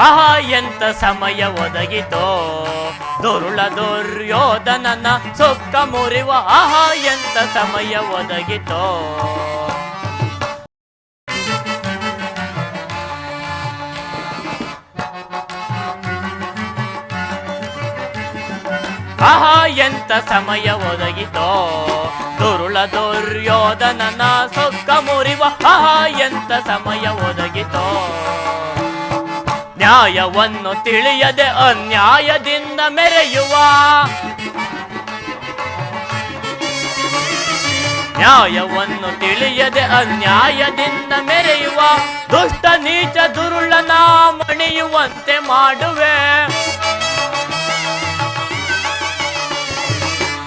ಆಹಾ ಎಂತ ಸಮಯ ಒದಗಿತೋ ದುರುಳ ದುರ್ಯೋಧನನ ಸೊಕ್ಕ ಮುರಿವ ಆಹಾ ಎಂತ ಸಮಯ ಒದಗಿತೋ ಆಹಾ ಎಂತ ಸಮಯ ಒದಗಿತೋ ದುರುಳ ದುರ್ಯೋಧನನ ಸೊಕ್ಕ ಮುರಿವ ಆಹಾ ಎಂತ ಸಮಯ ಒದಗಿತೋ ನ್ಯಾಯವನ್ನು ತಿಳಿಯದೆ ಅನ್ಯಾಯದಿಂದ ಮೆರೆಯುವ ನ್ಯಾಯವನ್ನು ತಿಳಿಯದೆ ಅನ್ಯಾಯದಿಂದ ಮೆರೆಯುವ ದುಷ್ಟ ನೀಚ ದುರುಳನ ಮಣಿಯುವಂತೆ ಮಾಡುವೆ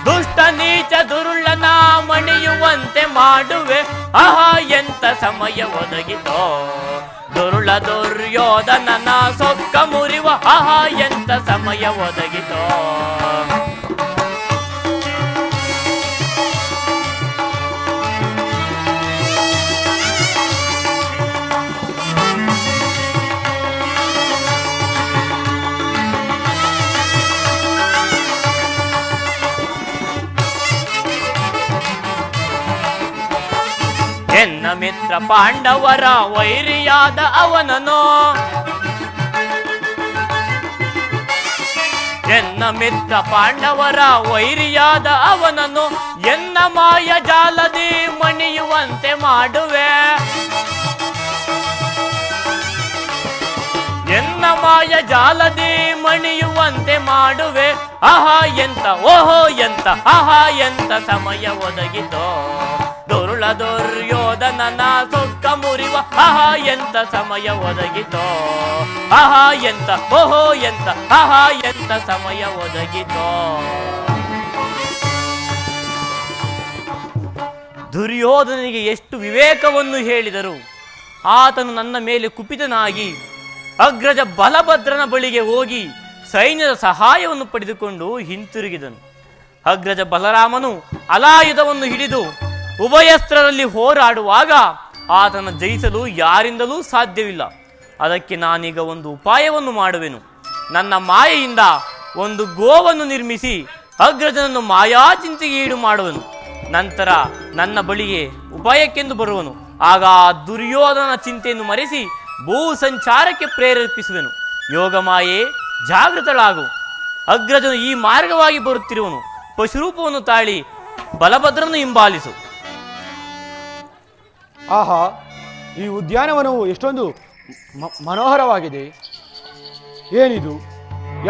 ದುಷ್ಟ ನೀಚ ದುರುಳನ ಮಣಿಯುವಂತೆ ಮಾಡುವೆ ಆಹಾ ಎಂತ ಸಮಯ ಒದಗಿತೋ ದುರುಳ ದುರ್ಯೋಧನನ ಸೊಕ್ಕ ಮುರಿವ ಆಹಾ ಎಂತ ಸಮಯ ಒದಗಿತೋ ಎನ್ನ ಮಿತ್ರ ಪಾಂಡವರ ವೈರಿಯಾದ ಅವನನು ಎನ್ನ ಮಿತ್ರ ಪಾಂಡವರ ವೈರಿಯಾದ ಅವನನು ಎನ್ನ ಮಾಯ ಜಾಲದಿ ಮಣಿಯುವಂತೆ ಮಾಡುವೆ ಎನ್ನ ಮಾಯ ಜಾಲದಿ ಮಣಿಯುವಂತೆ ಮಾಡುವೆ ಆಹಾ ಎಂತ ಓಹೋ ಎಂತ ಆಹಾ ಎಂತ ಸಮಯ ಒದಗಿತೋ ದುರುಳ ದುರ್ಯೋಧನನ ಸೊಕ್ಕ ಮುರಿವ ಆಹಾ ಎಂತ ಸಮಯ ಒದಗಿತೋ ಆಹಾ ಎಂತ ಓಹೋ ಎಂತ ಆಹಾ ಎಂತ ಸಮಯ ಒದಗಿತೋ ದುರ್ಯೋಧನಿಗೆ ಎಷ್ಟು ವಿವೇಕವನ್ನು ಹೇಳಿದರು ಆತನು ನನ್ನ ಮೇಲೆ ಕುಪಿತನಾಗಿ ಅಗ್ರಜ ಬಲಭದ್ರನ ಬಳಿಗೆ ಹೋಗಿ ಸೈನ್ಯದ ಸಹಾಯವನ್ನು ಪಡೆದುಕೊಂಡು ಹಿಂತಿರುಗಿದನು. ಅಗ್ರಜ ಬಲರಾಮನು ಅಲಾಯುಧವನ್ನು ಹಿಡಿದು ಉಭಯಸ್ತ್ರರಲ್ಲಿ ಹೋರಾಡುವಾಗ ಆತನ ಜಯಿಸಲು ಯಾರಿಂದಲೂ ಸಾಧ್ಯವಿಲ್ಲ. ಅದಕ್ಕೆ ನಾನೀಗ ಒಂದು ಉಪಾಯವನ್ನು ಮಾಡುವೆನು. ನನ್ನ ಮಾಯೆಯಿಂದ ಒಂದು ಗೋವನ್ನು ನಿರ್ಮಿಸಿ ಅಗ್ರಜನನ್ನು ಮಾಯಾಚಿಂತೆಗೆ ಈಡು ಮಾಡುವನು. ನಂತರ ನನ್ನ ಬಳಿಗೆ ಉಪಾಯಕ್ಕೆಂದು ಬರುವನು. ಆಗ ಆ ದುರ್ಯೋಧನ ಚಿಂತೆಯನ್ನು ಮರೆಸಿ ಭೂ ಸಂಚಾರಕ್ಕೆ ಪ್ರೇರೇಪಿಸುವೆನು. ಯೋಗಮಾಯೆ ಜಾಗೃತಳಾಗು. ಅಗ್ರಜನು ಈ ಮಾರ್ಗವಾಗಿ ಬರುತ್ತಿರುವನು. ಪಶುರೂಪವನ್ನು ತಾಳಿ ಬಲಭದ್ರನು ಹಿಂಬಾಲಿಸು. ಆಹಾ, ಈ ಉದ್ಯಾನವನವು ಎಷ್ಟೊಂದು ಮನೋಹರವಾಗಿದೆ. ಏನಿದು?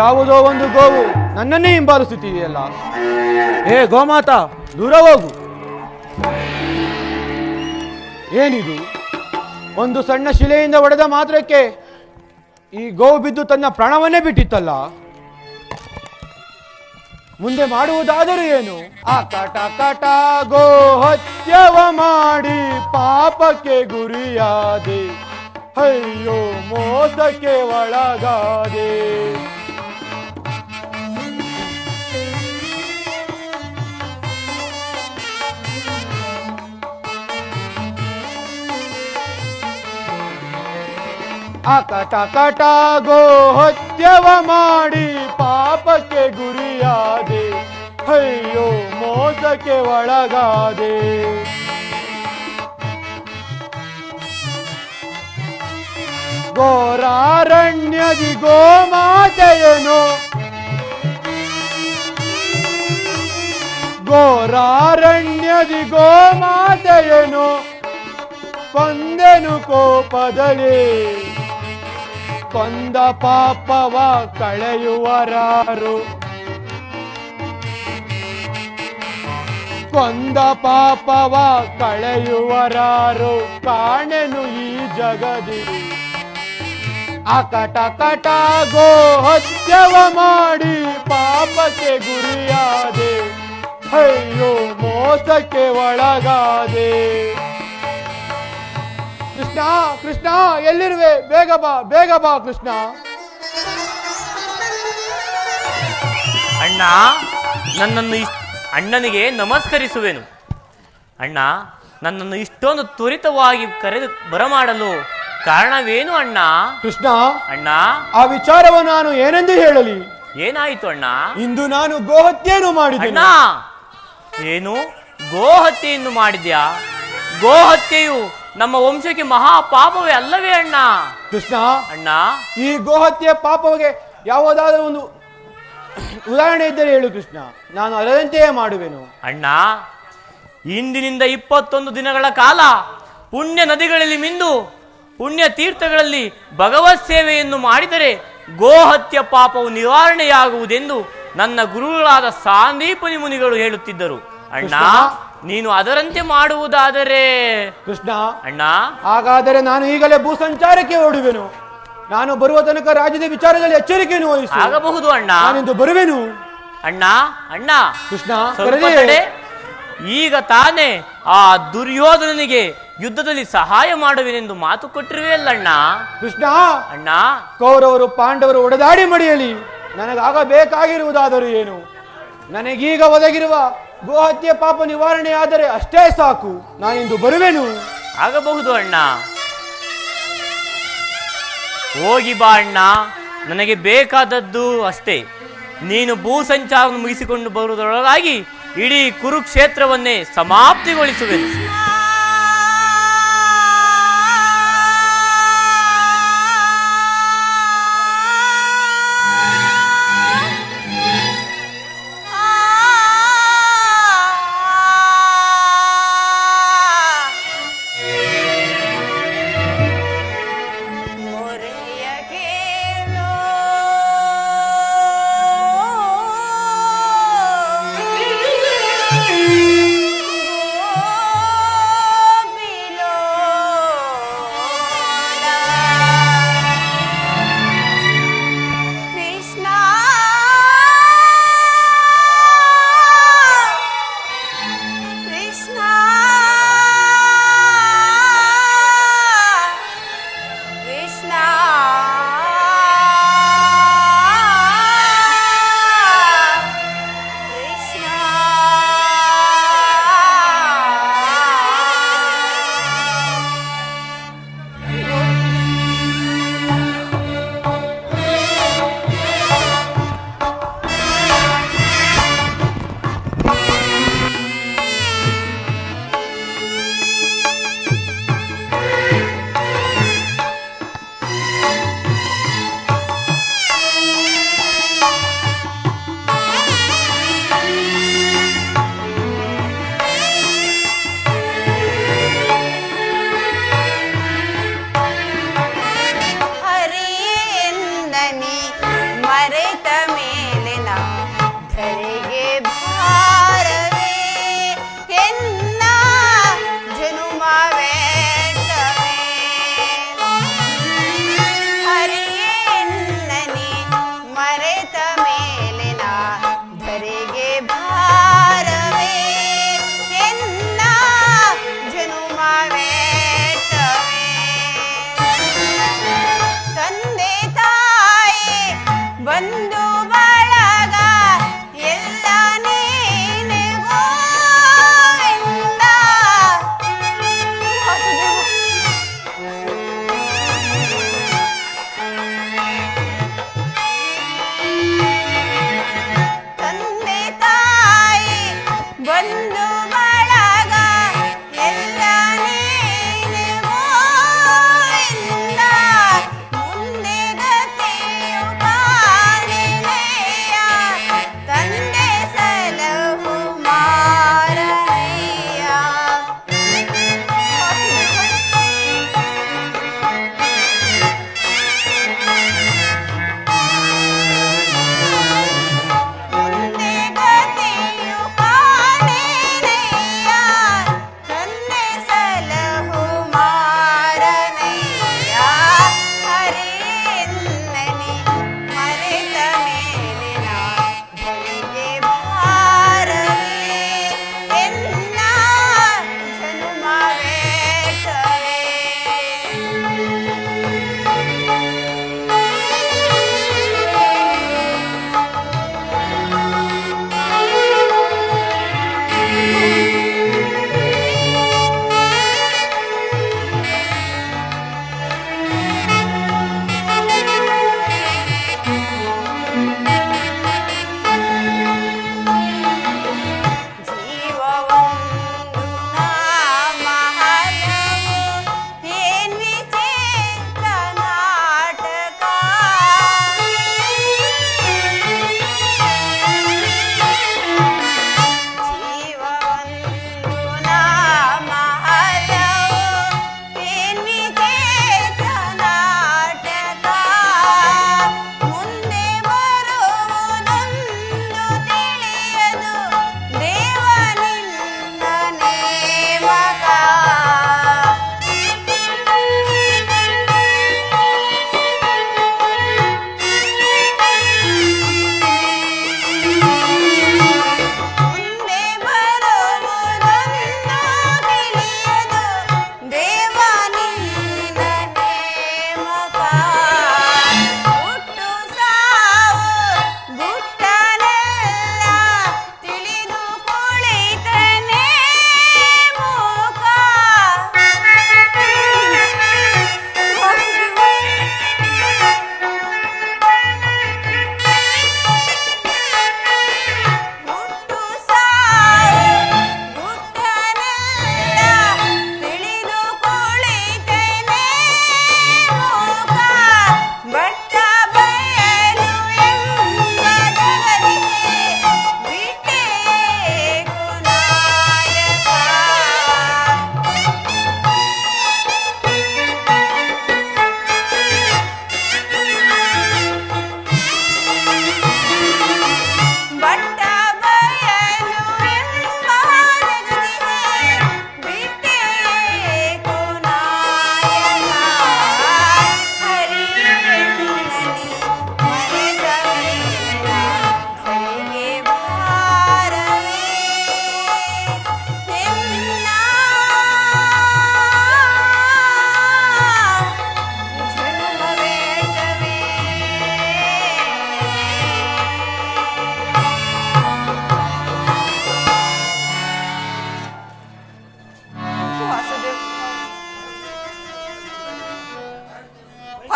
ಯಾವುದೋ ಒಂದು ಗೋವು ನನ್ನನ್ನೇ ಹಿಂಬಾಲಿಸುತ್ತಿದೆಯಲ್ಲ. ಏ ಗೋಮಾತಾ, ದೂರ ಹೋಗು. ಏನಿದು? ಒಂದು ಸಣ್ಣ ಶಿಲೆಯಿಂದ ಹೊಡೆದ ಮಾತ್ರಕ್ಕೆ ಈ ಗೋವು ಬಿದ್ದು ತನ್ನ ಪ್ರಾಣವನ್ನೇ ಬಿಟ್ಟಿತ್ತಲ್ಲ. ಮುಂದೆ ಮಾಡುವುದಾದರೂ ಏನು? ಆ ಕಟ ಗೋ ಹತ್ಯವ ಮಾಡಿ ಪಾಪಕ್ಕೆ ಗುರಿಯಾದೆ, ಅಯ್ಯೋ ಮೋಸಕ್ಕೆ ಒಳಗಾದೆ. ಆ ಕಟ ಗೋ ಹತ್ಯವ ಮಾಡಿ ಪಾಪಕ್ಕೆ ಗುರಿಯಾದೆ, ಅಯ್ಯೋ ಮೋಸಕ್ಕೆ ಒಳಗಾದೆ. ಘೋರಾರಣ್ಯದಿ ಗೋಮಾತೆಯನು, ಘೋರಾರಣ್ಯದಿ ಗೋಮಾತೆಯನು ಕೊಂದೆನು ಕೋಪದಲ್ಲಿ. ಕೊಂದ ಪಾಪವ ಕಳೆಯುವರಾರು, ಕೊಂದ ಪಾಪವ ಕಳೆಯುವರಾರು ಕಾಣೆನು ಈ ಜಗದಿ. ಆ ಕಟ ಗೋ ಹತ್ಯವ ಮಾಡಿ ಪಾಪಕ್ಕೆ ಗುರಿಯಾದೆ, ಅಯ್ಯೋ ಮೋಸಕ್ಕೆ ಒಳಗಾದೆ. ಕೃಷ್ಣ ಕೃಷ್ಣ, ಎಲ್ಲಿರುವೆ? ಬೇಗ ಬಾ, ಬೇಗ ಬಾ ಕೃಷ್ಣ. ಅಣ್ಣ, ನನ್ನನ್ನು ಅಣ್ಣನಿಗೆ ನಮಸ್ಕರಿಸುವೆನು. ಅಣ್ಣ, ನನ್ನನ್ನು ಇಷ್ಟೊಂದು ತ್ವರಿತವಾಗಿ ಕರೆದು ಬರಮಾಡಲು ಕಾರಣವೇನು ಅಣ್ಣ? ಕೃಷ್ಣ, ಅಣ್ಣ, ಆ ವಿಚಾರವನ್ನು ನಾನು ಏನೆಂದು ಹೇಳಲಿ? ಏನಾಯಿತು ಅಣ್ಣ? ಇಂದು ನಾನು ಗೋಹತ್ಯೆಯನ್ನು ಮಾಡಿದೆ. ಅಣ್ಣ, ಏನು ಗೋಹತ್ಯೆಯನ್ನು ಮಾಡಿದ್ಯಾ? ಗೋಹತ್ಯೆಯು ನಮ್ಮ ವಂಶಕ್ಕೆ ಮಹಾ ಪಾಪವೇ ಅಲ್ಲವೇ ಅಣ್ಣ? ಕೃಷ್ಣ, ಅಣ್ಣ, ಈ ಗೋಹತ್ಯೆ ಪಾಪವಿಗೆ ಯಾವುದಾದರೂ ಒಂದು ಉದಾಹರಣೆ ಇದ್ದರೆ ಹೇಳು ಕೃಷ್ಣ, ನಾನು ಅದರಂತೆಯೇ ಮಾಡುವೆನು. ಅಣ್ಣ, ಇಂದಿನಿಂದ 21 ದಿನಗಳ ಕಾಲ ಪುಣ್ಯ ನದಿಗಳಲ್ಲಿ ಮಿಂದು ಪುಣ್ಯ ತೀರ್ಥಗಳಲ್ಲಿ ಭಗವತ್ ಸೇವೆಯನ್ನು ಮಾಡಿದರೆ ಗೋಹತ್ಯ ಪಾಪವು ನಿವಾರಣೆಯಾಗುವುದೆಂದು ನನ್ನ ಗುರುಗಳಾದ ಸಾಂದೀಪನಿ ಮುನಿಗಳು ಹೇಳುತ್ತಿದ್ದರು. ಅಣ್ಣ, ನೀನು ಅದರಂತೆ ಮಾಡುವುದಾದರೆ? ಕೃಷ್ಣ, ಅಣ್ಣ, ಹಾಗಾದರೆ ನಾನು ಈಗಲೇ ಭೂ ಸಂಚಾರಕ್ಕೆ ಓಡುವೆನು. ನಾನು ಬರುವ ತನಕ ರಾಜ್ಯದ ವಿಚಾರದಲ್ಲಿ ಎಚ್ಚರಿಕೆಯನ್ನು ವಹಿಸು. ಆಗಬಹುದು ಅಣ್ಣ, ನಾನಿಂದು ಬರುವೆನು. ಅಣ್ಣ, ಅಣ್ಣ, ಕೃಷ್ಣ, ಸ್ವಲ್ಪ ತಡೆ. ಈಗ ತಾನೇ ಆ ದುರ್ಯೋಧನನಿಗೆ ಯುದ್ಧದಲ್ಲಿ ಸಹಾಯ ಮಾಡುವೆನೆಂದು ಮಾತು ಕೊಟ್ಟಿರುವೆ ಅಲ್ಲಣ್ಣ? ಕೃಷ್ಣ, ಅಣ್ಣ, ಕೌರವರು ಪಾಂಡವರು ಒಡೆದಾಡಿ ಮಡಿಯಲಿ, ನನಗಾಗಬೇಕಾಗಿರುವುದಾದರೂ ಏನು? ನನಗೀಗ ಒದಗಿರುವ ಗೋಹತ್ಯೆ ಪಾಪ ನಿವಾರಣೆ ಆದರೆ ಅಷ್ಟೇ ಸಾಕು. ನಾನಿಂದು ಬರುವೆನು. ಆಗಬಹುದು ಅಣ್ಣ, ಹೋಗಿ ಬಾ ಅಣ್ಣ. ನನಗೆ ಬೇಕಾದದ್ದು ಅಷ್ಟೇ. ನೀನು ಭೂ ಸಂಚಾರವನ್ನು ಮುಗಿಸಿಕೊಂಡು ಬರುವುದರೊಳಗಾಗಿ ಇಡೀ ಕುರುಕ್ಷೇತ್ರವನ್ನೇ ಸಮಾಪ್ತಿಗೊಳಿಸುವೆನು.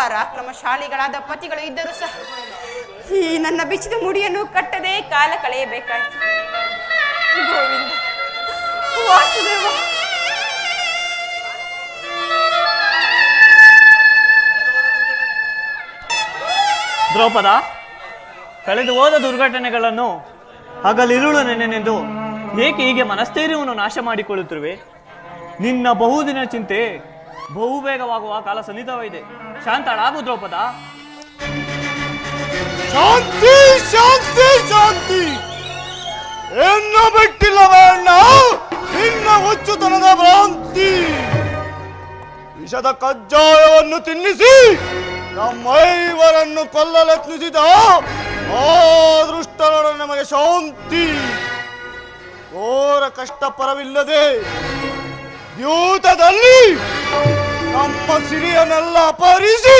ಪರಾಕ್ರಮಶಾಲಿಗಳಾದ ಪತಿಗಳು ಇದ್ದರೂ ಸಹ ಈ ನನ್ನ ಬಿಚ್ಚಿದ ಮುಡಿಯನ್ನು ಕಟ್ಟದೆ ಕಾಲ ಕಳೆಯಬೇಕಾಯಿತು. ಗೋವಿಂದ, ವಾಸುದೇವ. ದ್ರೌಪದ, ಕಳೆದು ಹೋದ ದುರ್ಘಟನೆಗಳನ್ನು ಹಗಲಿರುಳು ನೆನೆನೆಂದು ಏಕೆ ಹೀಗೆ ಮನಸ್ಥೈರ್ಯವನ್ನು ನಾಶ ಮಾಡಿಕೊಳ್ಳುತ್ತಿರುವೆ? ನಿನ್ನ ಬಹುದಿನ ಚಿಂತೆ ಬಹುಬೇಗವಾಗುವ ಕಾಲ ಸನ್ನಿಹಿತವಿದೆ. ಶಾಂತಳಾಗು ದ್ರೌಪದ. ಶಾಂತಿ ಶಾಂತಿ ಶಾಂತಿ ಎನ್ನ ಬಿಟ್ಟಿಲ್ಲವಣ್ಣ ನಿನ್ನ ಹುಚ್ಚುತನದ ಭ್ರಾಂತಿ. ವಿಷದ ಕಜ್ಜಾಯವನ್ನು ತಿನ್ನಿಸಿ ನಮ್ಮೈವರನ್ನು ಕೊಲ್ಲಲೆತ್ನಿಸಿದ ಆ ದೃಷ್ಟರೊಡನೆ ನಮಗೆ ಶಾಂತಿ. ಘೋರ ಕಷ್ಟ ಪರವಿಲ್ಲದೆ ದ್ಯೂತದಲ್ಲಿ ನಮ್ಮ ಸಿರಿಯನ್ನೆಲ್ಲ ಅಪಹರಿಸಿ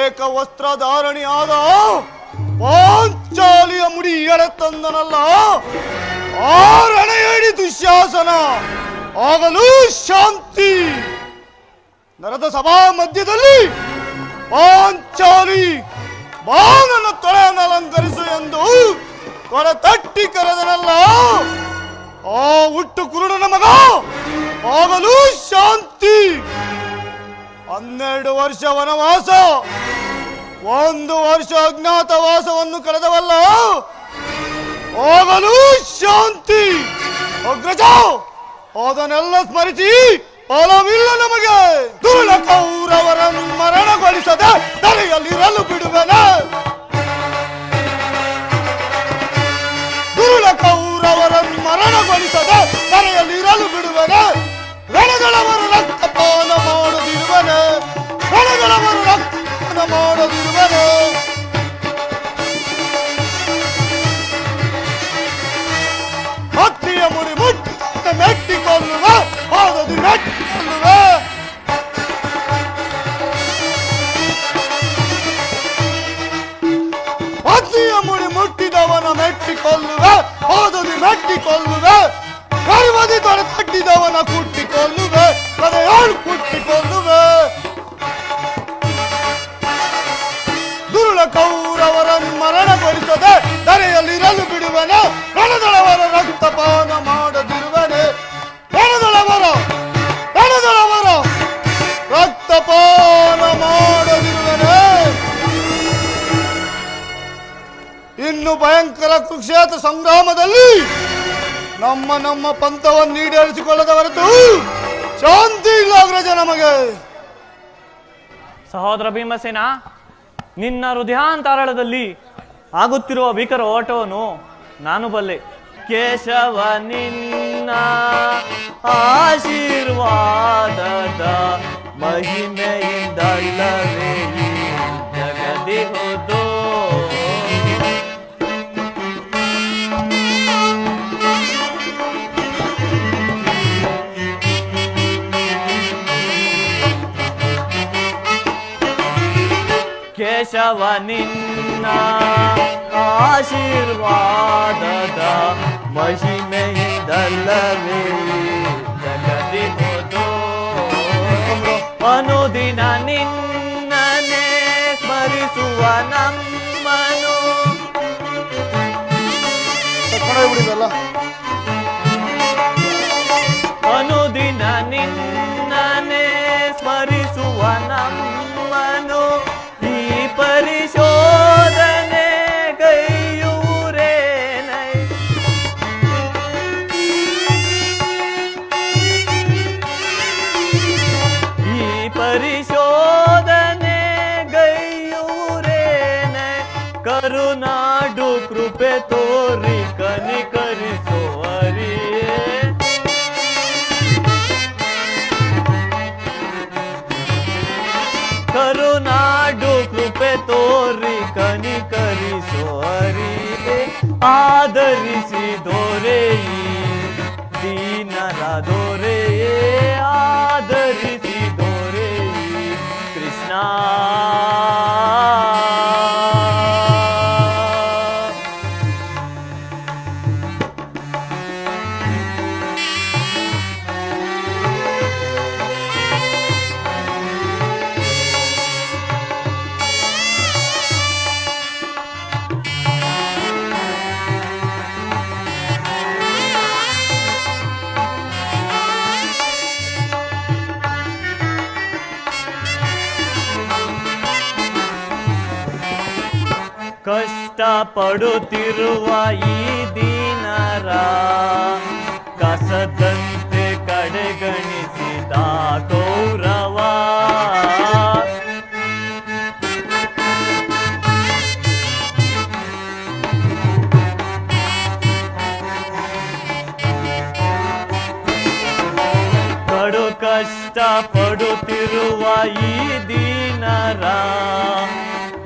ಏಕವಸ್ತ್ರಧಾರಣಿಯಾದ ಪಾಂಚಾಲಿಯ ಮುಡಿ ಎಳೆತಂದನಲ್ಲ ಆ ರಣಯಡಿ ದುಶ್ಯಾಸನ ಆಗಲೂ ಶಾಂತಿ. ನರದ ಸಭಾ ಮಧ್ಯದಲ್ಲಿ ಪಾಂಚಾಲಿ ಬಾನನ ತೊಳೆಯನ್ನು ಅಲಂಕರಿಸು ಎಂದು ತೊಡೆ ತಟ್ಟಿ ಕರೆದನಲ್ಲ ಆ ಹುಟ್ಟು ಕುರುಡನ ಮಗ ಆಗಲೂ ಶಾಂತಿ. 12 ವರ್ಷ ವನವಾಸ, 1 ವರ್ಷ ಅಜ್ಞಾತವಾಸವನ್ನು ಕಳೆದವಲ್ಲ ಆಗಲೂ ಶಾಂತಿ. ಅಗ್ರಜ, ಅದನ್ನೆಲ್ಲ ಸ್ಮರಿಸಿ ಫಲವಿಲ್ಲ ನಮಗೆ. ದುರುಳ ಕೌರವರನ್ನು ಮರಣಗೊಳಿಸದೆ ತಲೆಯಲ್ಲಿರಲು ಬಿಡುವೆನೆ. ದುರುಳ ಕೌರವರನ್ನು ಮರಣಗೊಳಿಸದೆ ತಲೆಯಲ್ಲಿರಲು ಬಿಡುವೆನೆ. ರಣಗಳವರು ರಕ್ತಪಾನ ಮಾಡದಿರುವನೆ, ರಣಗಳವರು ರಕ್ತಪಾನ ಮಾಡದಿರುವನೆ. ಭಕ್ತಿಯ ಮುಡಿ ಮುಟ್ಟಿ ಮೆಟ್ಟಿಕೊಳ್ಳುವೆ, ಪಾದದಿ ಮೆಟ್ಟಿಕೊಳ್ಳುವೆ. ಭಕ್ತಿಯ ಮುಡಿ ಮುಟ್ಟಿದವನ ಮೆಟ್ಟಿಕೊಳ್ಳುವೆ, ಪಾದದಿ ಮೆಟ್ಟಿಕೊಳ್ಳುವೆ. ಗರ್ವದಿ ತೊಡೆ ತಟ್ಟಿದವನ ಕುಟ್ಟಿಕೊಳ್ಳುವೆ, ಕಡೆಯಾಳು ಕುಟ್ಟಿಕೊಳ್ಳುವೆ. ದುರುಳ ಕೌರವರನ್ನು ಮರಣಗೊಳಿಸದೆ ಧರೆಯಲ್ಲಿರಲು ಬಿಡುವನೆ. ರಣದಳವರ ರಕ್ತಪಾನ ಮಾಡದಿರುವನೆ. ರಣದಳವರ ರಕ್ತಪಾನ ಮಾಡದಿರುವನೆ. ಇನ್ನು ಭಯಂಕರ ಕುರುಕ್ಷೇತ್ರ ಸಂಗ್ರಾಮದಲ್ಲಿ ನಮ್ಮ ಪಂಥವನ್ನು ಈಡೇರಿಸಿಕೊಳ್ಳದ ಹೊರತು ಶಾಂತಿ ಇಲ್ಲ ಅಗ್ರಜ ನಮಗೆ. ಸಹೋದರ ಭೀಮಸೇನ, ನಿನ್ನ ಹೃದಯಾಂತರಾಳದಲ್ಲಿ ಆಗುತ್ತಿರುವ ಭೀಕರ ಓಟವನ್ನು ನಾನು ಬಲ್ಲೆ. ಕೇಶವ ನಿನ್ನ ಆಶೀರ್ವಾದದ ಮಹಿಮೆಯಿಂದಲ್ಲವೇ ಈ ಜಗದಿ ಹೋದೋ. ಕೇಶವ ನಿನ್ನ ಆಶೀರ್ವಾದದ ಮಹಿಮೆಯಿಂದಲ್ಲವೇ ಜಗದಿ ಹೋದೋ. ಅನುದಿನ ನಿನ್ನನೆ ಸ್ಮರಿಸುವ ನಮ್ಮನು ಅನುದಿನ ನಿನ್ನನೆ ಸ್ಮರಿಸುವ ನಮ್ಮನು ಈ ಪರಿಶೋಧನೆ ಕೈಯೂರೇನೈ. ಈ ಪರಿಶೋಧನೆ ಗೈಯೂರೇನೈ. ಕರುನಾಡು ಕೃಪೆ ತೋರಿ ಕನಿಕರಿಸೋ ಹರಿಯೇ. ಕರುನಾಡು ಕೃಪೆ ತೋರಿ ಕನಿಕರಿಸೋ ಹರಿಯೇ. ಆದರಿಸಿ ದೊರೆಯಿ ದೀನರ ದೊರೆಯೇ. ಆದರಿಸಿ ದೊರೆಯಿ ಕೃಷ್ಣ. ಕಷ್ಟ ಪಡುತ್ತಿರುವ ಈ ದೀನರ ಕಸದಂತೆ ಕಡೆಗಣಿಸಿದ ಕೌರವ ಕಡು ಕಷ್ಟ ಪಡುತ್ತಿರುವ ಈ ದೀನರ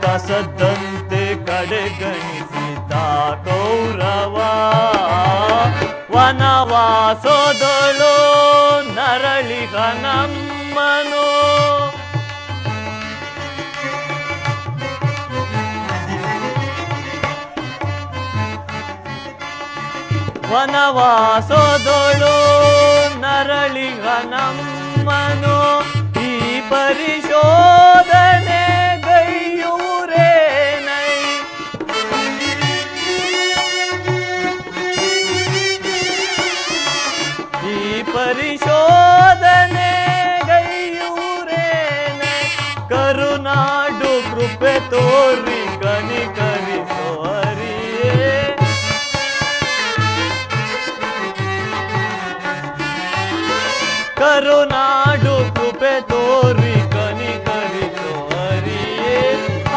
ಕಸದಂತೆ ಕಡೆಗಣಿಸಿದ ಕೌರವ ವನವಾಸದಳು ನರಳಿಗ ನಮ್ಮನು ವನವಾಸದಳು ನರಳಿಗ ನಮ್ಮನು ಈ ಪರಿಶೋಧನೆ ಗೈಯೂರೇನೈ ಈ ಪರಿಶೋಧನೆ ಗೈಯೂರೇನೈ ಕರುನಾಡು ಕೃಪೆ ತೋರಿ ಕನಿಕರಿಸೋ ಹರಿಯೇ ಕರುನಾಡು ಕೃಪೆ ತೋರಿ ಕನಿಕರಿಸೋ ಹರಿಯೇ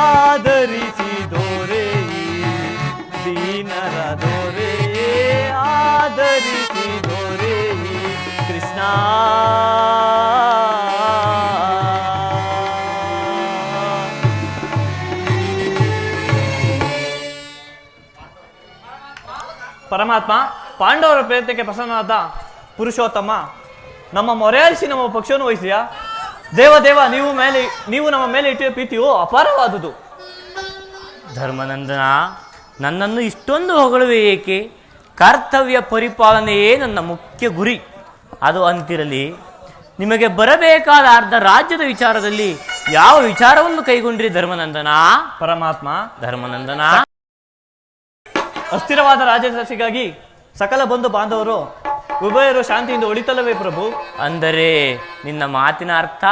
ಆದರಿಸಿ ದೊರೆಯೇ ದೀನರ ದೊರೆಯೇ ಆದರಿಸಿ ದೊರೆಯೇ ಕೃಷ್ಣ ಪರಮಾತ್ಮ ಪಾಂಡವರ ಪ್ರಯತ್ನಕ್ಕೆ ಪ್ರಸನ್ನನಾದ ಪುರುಷೋತ್ತಮ ನಮ್ಮ ಮೊರೆಯಾಲಿಸಿ ನಮ್ಮ ಪಕ್ಷವನ್ನು ವಹಿಸಿಯಾ ದೇವ ನೀವು ನಮ್ಮ ಮೇಲೆ ಇಟ್ಟಿರುವ ಪ್ರೀತಿಯು ಅಪಾರವಾದುದು. ಧರ್ಮನಂದನ, ನನ್ನನ್ನು ಇಷ್ಟೊಂದು ಹೊಗಳುವೆ ಏಕೆ? ಕರ್ತವ್ಯ ಪರಿಪಾಲನೆಯೇ ನನ್ನ ಮುಖ್ಯ ಗುರಿ. ಅದು ಅಂತಿರಲಿ, ನಿಮಗೆ ಬರಬೇಕಾದ ಅರ್ಧ ರಾಜ್ಯದ ವಿಚಾರದಲ್ಲಿ ಯಾವ ವಿಚಾರವನ್ನು ಕೈಗೊಂಡ್ರಿ ಧರ್ಮನಂದನ? ಪರಮಾತ್ಮ ಧರ್ಮನಂದನ, ಅಸ್ಥಿರವಾದ ರಾಜ್ಯದರ್ಶಿಗಾಗಿ ಸಕಲ ಬಂಧು ಬಾಂಧವರು ಉಭಯರು ಶಾಂತಿಯಿಂದ ಉಳಿತಲ್ಲವೇ ಪ್ರಭು? ಅಂದರೆ ನಿನ್ನ ಮಾತಿನ ಅರ್ಥ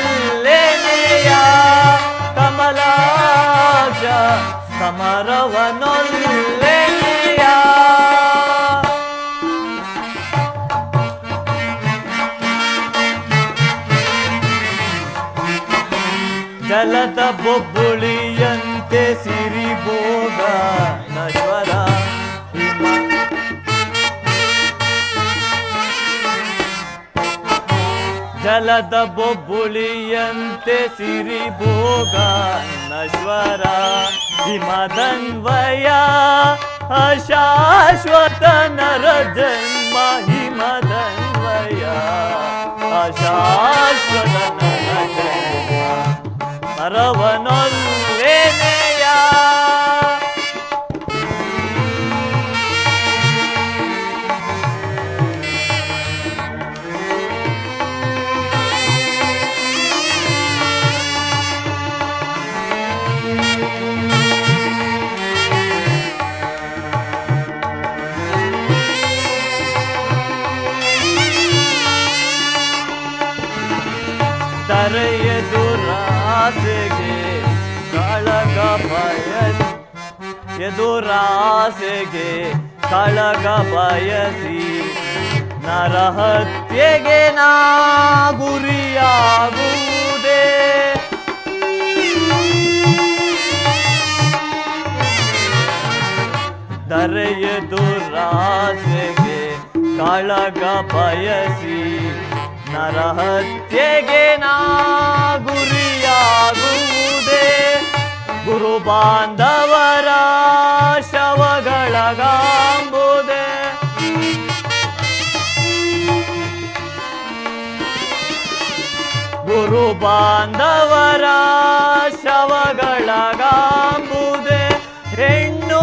ಸಮರವನೊಲ್ಲೆನೆಯ ಕಮಲಾಕ್ಷ ಸಮರವನೊಲ್ಲೆನೆಯ ಜಲದ ಬೊಬ್ಬುಳಿಯಂತೆ ಸಿರಿಭೋಗ ನಶ್ವರ ಜಲದ ಬೊಬ್ಬುಳಿಯಂತೆ ಸಿರಿಭೋಗ ನಶ್ವರ ಹಿಮದನ್ವಯ ಅಶಾಶ್ವತ ನರ ಜನ್ಮ ಹಿಮದನ್ವಯ ಅಶಾಶ್ವತ ನರ ಜನ್ಮ ಮರವನೊಲ್ಲೆನೆಯ ಎದುರಾಸೆಗೆ ಕಳಗ ಬಯಸಿ ಎದುರಾಸೆಗೆ ಕಳಗ ಬಯಸಿ ನರಹತ್ಯೆಗೆ ನಾ ಗುರಿಯಾಗುವುದೇ ದರೆಯೆದುರಾಸೆಗೆ ಕಳಗ ಬಯಸಿ ನರಹತ್ಯೆಗೆ ನಾ ಗುರಿಯಾಗುವುದೇ ಗುರು ಬಾಂಧವರ ಶವಗಳಗಾಂಬುದೇ ಗುರು ಬಾಂಧವರ ಶವಗಳಗಾಂಬುದೇ ಹೆಣ್ಣು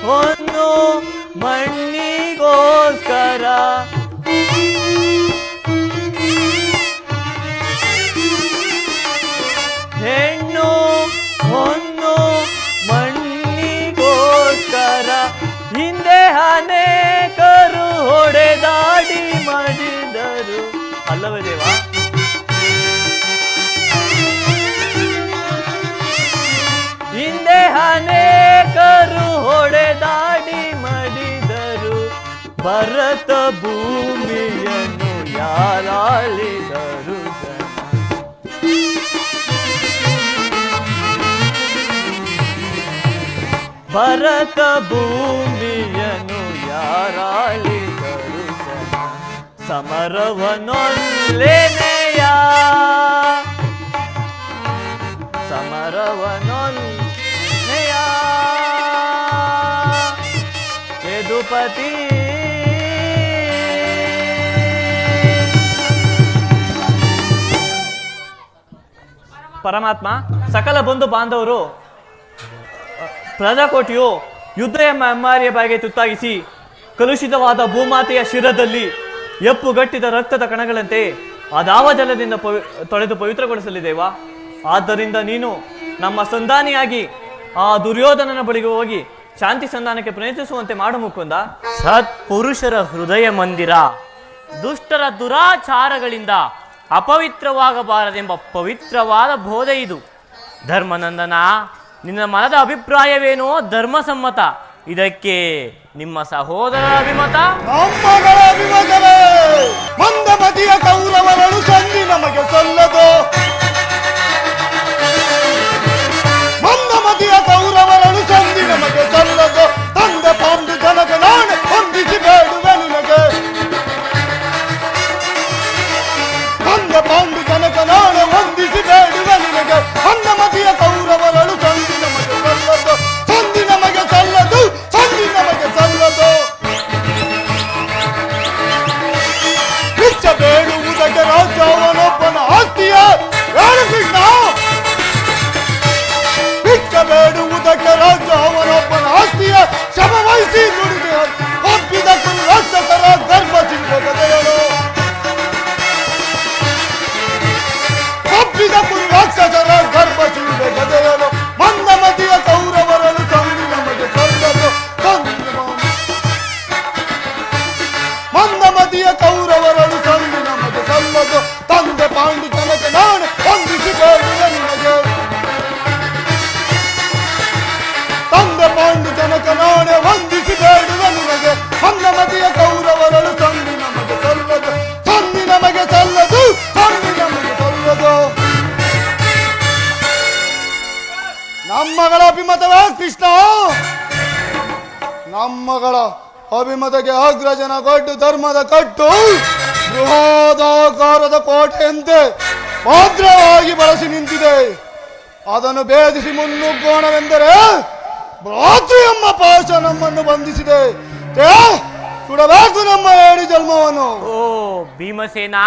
ಹೊನ್ನು ಮಣ್ಣಿಗೋಸ್ಕರ ಹೆಣ್ಣು ಹೊನ್ನು ಮಣ್ಣು ಭರತ ಭೂಮಿಯನ್ನು ಯಾರಾಳಿದರು ಜನ. ಭರತ ಭೂಮಿಯನ್ನು ಯಾರಾಳಿದರು ಜನ. ಸಮರವನೊಲ್ಲೆನೆಯ ಸಮರವನೊಲ್ಲೆಯ ಯದುಪತಿ. ಪರಮಾತ್ಮ, ಸಕಲ ಬಂಧು ಬಾಂಧವರು ಪ್ರಜಾಕೋಟಿಯು ಯುದ್ಧ ಎಂಬ ಹೆಮ್ಮಾರಿಯ ಬಾಯಿಗೆ ತುತ್ತಾಗಿಸಿ ಕಲುಷಿತವಾದ ಭೂಮಾತೆಯ ಶಿರದಲ್ಲಿ ಎಪ್ಪುಗಟ್ಟಿದ ರಕ್ತದ ಕಣಗಳಂತೆ ಅದಾವ ಜಲದಿಂದ ತೊಳೆದು ಪವಿತ್ರಗೊಳಿಸಲಿದ್ದೇವಾ. ಆದ್ದರಿಂದ ನೀನು ನಮ್ಮ ಸಂಧಾನಿಯಾಗಿ ಆ ದುರ್ಯೋಧನನ ಬಳಿಗೆ ಹೋಗಿ ಶಾಂತಿ ಸಂಧಾನಕ್ಕೆ ಪ್ರಯತ್ನಿಸುವಂತೆ ಮಾಡು ಮುಕುಂದ. ಸತ್ಪುರುಷರ ಹೃದಯ ಮಂದಿರ ದುಷ್ಟರ ದುರಾಚಾರಗಳಿಂದ ಅಪವಿತ್ರವಾಗಬಾರದೆಂಬ ಪವಿತ್ರವಾದ ಬೋಧೆ ಇದು. ಧರ್ಮನಂದನ, ನಿನ್ನ ಮನದ ಅಭಿಪ್ರಾಯವೇನೋ ಧರ್ಮಸಮ್ಮತ. ಇದಕ್ಕೆ ನಿಮ್ಮ ಸಹೋದರರ ಅಭಿಮತ? ನಮ್ಮಗಳ ಅಭಿಮತವೇ ಮಂದಮತಿಯ ಕೌರವರಳು ಸಂಧಿ ನಮಗೆ ಸಲ್ಲದು. ಮಂದಮತಿಯ ಕೌರವರಳು ಸಂಧಿ ನಮಗೆ ಸಲ್ಲದು. ತಂದೆ ಪಾಂಡು ಜನಕ ನಾನು ಹೊಂದಿಸಿ ಬೇಡುವೆ ನಿನಗೆ. ತಂದೆ ಪಾಂಡು ಜನಕ ನಾನು ಹೊಂದಿಸಿ ಬೇಡುವೆ ನಿನಗೆ. ಮಂದಮತಿಯ ಕೌರವರಳು ಸಂಧಿ ನಮಗೆ ಸಲ್ಲದು. ಸಂಧಿ ನಮಗೆ ಸಲ್ಲದು. ಸಂಧಿ ನಮಗೆ ಸಲ್ಲದು. ಭಿಕ್ಷ ಬೇಡುವುದಕ್ಕೆ ರಾಜ ಅವನೊಬ್ಬನ ಆಸ್ತಿಯ ಹೇಳು ಕೃಷ್ಣ. ಭಿಕ್ಷ ಬೇಡುವುದಕ್ಕೆ ರಾಜ ಅವನೊಬ್ಬನ ಆಸ್ತಿಯ ಶ್ರಮ ವಹಿಸಿ ದುಡಿದು ಒಪ್ಪಿದ ಕುರು ರಾಕ್ಷಸರ ಗರ್ಭ ಸಿಂಹಗದೆಯಳು. ಒಪ್ಪಿದ ಕುರು ರಾಕ್ಷಸರ ಗರ್ಭ ಸಿಂಹಗದೆಯಳು. ಮಂದಮತಿಯ ಕೌರವರಳು ಸಂಧಿ ನಮಗೆ ಸಲ್ಲದು. ಮಂದಮತಿಯ ಕೌರವರಳು ಸಂಧಿ ನಮಗೆ ಸಲ್ಲದು. ತಂದೆ ಪಾಂಡು ಜನಕ ನಾನು ಹೊಂದಿಸಿ ಬೇಡುವೆ ನಿನಗೆ. ತಂದೆ ಪಾಂಡು ಜನಕ ನಾಣೆ ವಂದಿಸಿ ಬೇಡುವೆ ನಿನಗೆ. ಮಂದಮತಿಯ ಕೌರವರಳು ಸಂಧಿ ನಮಗೆ ಸಲ್ಲದು. ಸಂಧಿ ನಮಗೆ ಸಲ್ಲದು. ಸಂಧಿ ನಮಗೆ ಸಲ್ಲದು. ನಮ್ಮಗಳ ಅಭಿಮತವೇ ಕೃಷ್ಣ. ನಮ್ಮಗಳ ಅಭಿಮತಕ್ಕೆ ಅಗ್ರಜನಗೊಡ್ಡು ಧರ್ಮದ ಕಟ್ಟು ಬೃಹದಾಕಾರದ ಕೋಟೆಯಂತೆ ಭದ್ರವಾಗಿ ಬಳಸಿ ನಿಂತಿದೆ. ಅದನ್ನು ಭೇದಿಸಿ ಮುನ್ನುಗ್ಗೋಣವೆಂದರೆ ಭ್ರಾತೃ ಎಂಬ ಪಾಶ ನಮ್ಮನ್ನು ಬಂಧಿಸಿದೆ. ಸುಡಬೇಕು ನಮ್ಮ ಏಡಿ ಜನ್ಮವನ್ನು. ಓ ಭೀಮಸೇನ,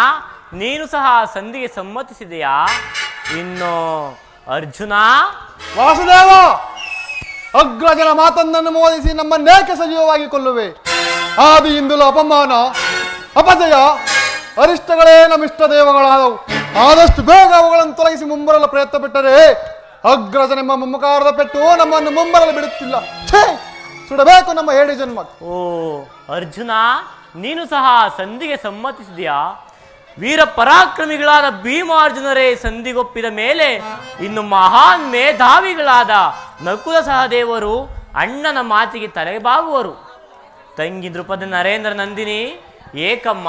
ನೀನು ಸಹ ಸಂಧಿಗೆ ಸಮ್ಮತಿಸಿದೆಯಾ? ಇನ್ನು ಅರ್ಜುನ? ವಾಸುದೇವ, ಅಗ್ರಜನ ಮಾತನ್ನು ಮೋದಿಸಿ ನಮ್ಮನ್ನೇಕೆ ಸಜೀವವಾಗಿ ಕೊಲ್ಲುವೆ? ಆದಿಯಿಂದಲೂ ಅಪಮಾನ, ಅಪಜಯ, ಅರಿಷ್ಟಗಳೇ ನಮ್ಮಿಷ್ಟ ದೇವಗಳಾದವು. ಆದಷ್ಟು ಬೇಗ ಅವುಗಳನ್ನು ತೊಲಗಿಸಿ ಮುಂಬರಲು ಪ್ರಯತ್ನ ಪಟ್ಟರೆ ಅಗ್ರಜನೆಂಬ ಮಮಕಾರದ ಪೆಟ್ಟು ನಮ್ಮನ್ನು ಮುಂಬರಲು ಬಿಡುತ್ತಿಲ್ಲ. ಛೇ, ಸುಡಬೇಕು ನಮ್ಮ ಹೇಳಿ ಜನ್ಮ. ಓ ಅರ್ಜುನ, ನೀನು ಸಹ ಸಂಧಿಗೆ ಸಮ್ಮತಿಸಿದೆಯಾ? ವೀರ ಪರಾಕ್ರಮಿಗಳಾದ ಭೀಮಾರ್ಜುನರೇ ಸಂಧಿಗೊಪ್ಪಿದ ಮೇಲೆ ಇನ್ನು ಮಹಾನ್ ಮೇಧಾವಿಗಳಾದ ನಕುಲ ಸಹದೇವರು ಅಣ್ಣನ ಮಾತಿಗೆ ತಲೆಬಾಗುವರು. ತಂಗಿ ದೃಪದ ನರೇಂದ್ರ ನಂದಿನಿ ಏಕಮ್ಮ